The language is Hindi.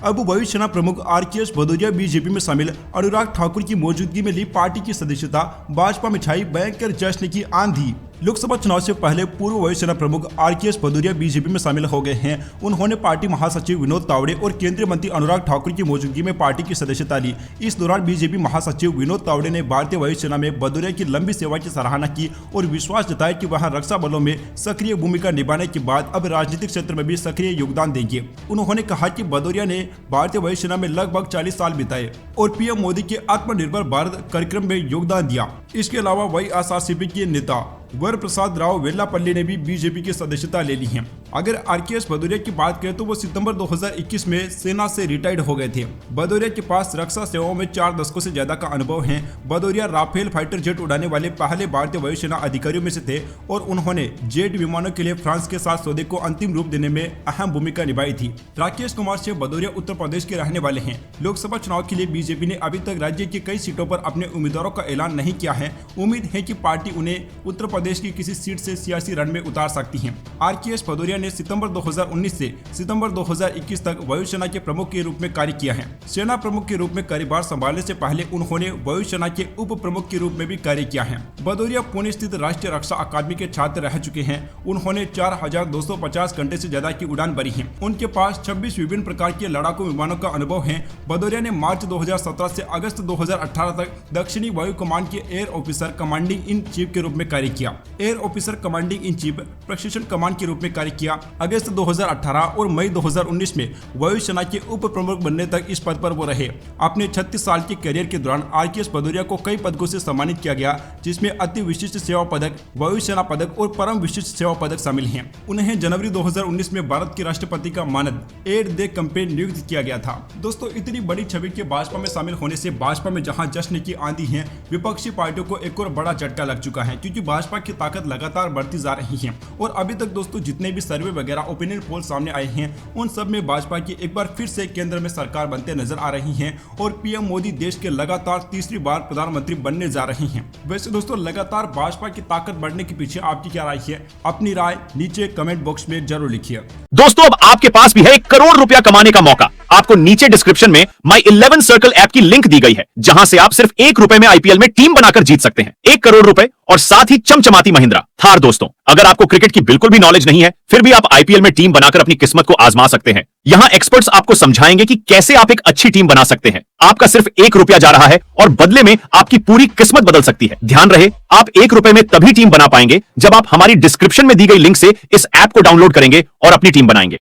अब वायुसेना प्रमुख आरकेएस भदौरिया बीजेपी में शामिल अनुराग ठाकुर की मौजूदगी में ली पार्टी की सदस्यता भाजपा में छाई भयंकर जश्न की आंधी। लोकसभा चुनाव से पहले पूर्व वायुसेना प्रमुख आरकेएस भदौरिया बीजेपी में शामिल हो गए हैं। उन्होंने पार्टी महासचिव विनोद तावड़े और केंद्रीय मंत्री अनुराग ठाकुर की मौजूदगी में पार्टी की सदस्यता ली। इस दौरान बीजेपी महासचिव विनोद तावड़े ने भारतीय वायुसेना में भदौरिया की लंबी सेवा की सराहना की और विश्वास जताया कि वह रक्षा बलों में सक्रिय भूमिका निभाने के बाद अब राजनीतिक क्षेत्र में भी सक्रिय योगदान देंगे। उन्होंने कहा कि भदौरिया ने भारतीय वायुसेना में लगभग 40 साल बिताए और पीएम मोदी के आत्मनिर्भर भारत कार्यक्रम में योगदान दिया। इसके अलावा वाईएसआरसीपी के नेता वर प्रसाद राव वेल्लापल्ली ने भी बीजेपी की सदस्यता ले ली है। अगर आरकेएस भदौरिया की बात करें तो वो सितंबर 2021 में सेना से रिटायर्ड हो गए थे। भदौरिया के पास रक्षा सेवाओं में 4 दशकों से ज्यादा का अनुभव है। भदौरिया राफेल फाइटर जेट उड़ाने वाले पहले भारतीय वायुसेना अधिकारियों में से थे और उन्होंने जेट विमानों के लिए फ्रांस के साथ सौदे को अंतिम रूप देने में अहम भूमिका निभाई थी। राकेश कुमार सिंह भदौरिया उत्तर प्रदेश के रहने वाले हैं। लोकसभा चुनाव के लिए बीजेपी ने अभी तक राज्य की कई सीटों पर अपने उम्मीदवारों का ऐलान नहीं किया है। उम्मीद है कि पार्टी उन्हें उत्तर प्रदेश की किसी सीट से सियासी रण में उतार सकती है। आरकेएस भदौरिया ने सितंबर 2019 से सितंबर 2021 तक वायुसेना के प्रमुख के रूप में कार्य किया है। सेना प्रमुख के रूप में कार्यभार संभालने से पहले उन्होंने वायुसेना के उप प्रमुख के रूप में भी कार्य किया है। भदौरिया पुणे स्थित राष्ट्रीय रक्षा अकादमी के छात्र रह चुके हैं। उन्होंने 4250 घंटे से ज्यादा की उड़ान भरी है। उनके पास 26 विभिन्न प्रकार के लड़ाकू विमानों का अनुभव है। भदौरिया ने मार्च 2017 से अगस्त 2018 तक दक्षिणी वायु कमान के air officer commanding in chief के रूप में कार्य किया। Air officer commanding in chief प्रशिक्षण कमान के रूप में कार्य किया। अगस्त 2018 और मई 2019 में वायुसेना के उप प्रमुख बनने तक इस पद पर वो रहे। अपने 36 साल के करियर के दौरान आरकेएस भदौरिया को कई पदकों से सम्मानित किया गया, जिसमें अति विशिष्ट सेवा पदक, वायुसेना पदक और परम विशिष्ट सेवा पदक शामिल हैं। उन्हें जनवरी 2019 में भारत के राष्ट्रपति का मानद एड दे कैंपेन नियुक्त किया गया था। दोस्तों, इतनी बड़ी छवि के भाजपा में शामिल होने से भाजपा में जहां जश्न की आंधी है, विपक्षी पार्टियों को एक और बड़ा झटका लग चुका है, क्योंकि भाजपा की ताकत लगातार बढ़ती जा रही है। और अभी तक दोस्तों जितने भी सर्वे वगैरह ओपिनियन पोल सामने आए हैं, उन सब में भाजपा की एक बार फिर से केंद्र में सरकार बनते नजर आ रही है और पीएम मोदी देश के लगातार तीसरी बार प्रधानमंत्री बनने जा रहे हैं। वैसे दोस्तों, लगातार भाजपा की ताकत बढ़ने के पीछे आपकी क्या राय है? अपनी राय नीचे कमेंट बॉक्स में जरूर लिखिए। दोस्तों, अब आपके पास भी है 1 करोड़ रुपया कमाने का मौका। आपको नीचे डिस्क्रिप्शन में माई 11 सर्कल ऐप की लिंक दी गई है, जहां से आप सिर्फ 1 रुपए में आईपीएल में टीम बनाकर जीत सकते हैं 1 करोड़ रुपए और साथ ही चमचमाती महिंद्रा थार। दोस्तों, अगर आपको क्रिकेट की बिल्कुल भी नॉलेज नहीं है, फिर भी आप आईपीएल में टीम बनाकर अपनी किस्मत को आजमा सकते हैं। यहाँ एक्सपर्ट्स आपको समझाएंगे कि कैसे आप एक अच्छी टीम बना सकते हैं। आपका सिर्फ 1 रुपया जा रहा है और बदले में आपकी पूरी किस्मत बदल सकती है। ध्यान रहे, आप 1 रुपए में तभी टीम बना पाएंगे जब आप हमारी डिस्क्रिप्शन में दी गई लिंक से इस ऐप को डाउनलोड करेंगे और अपनी टीम बनाएंगे।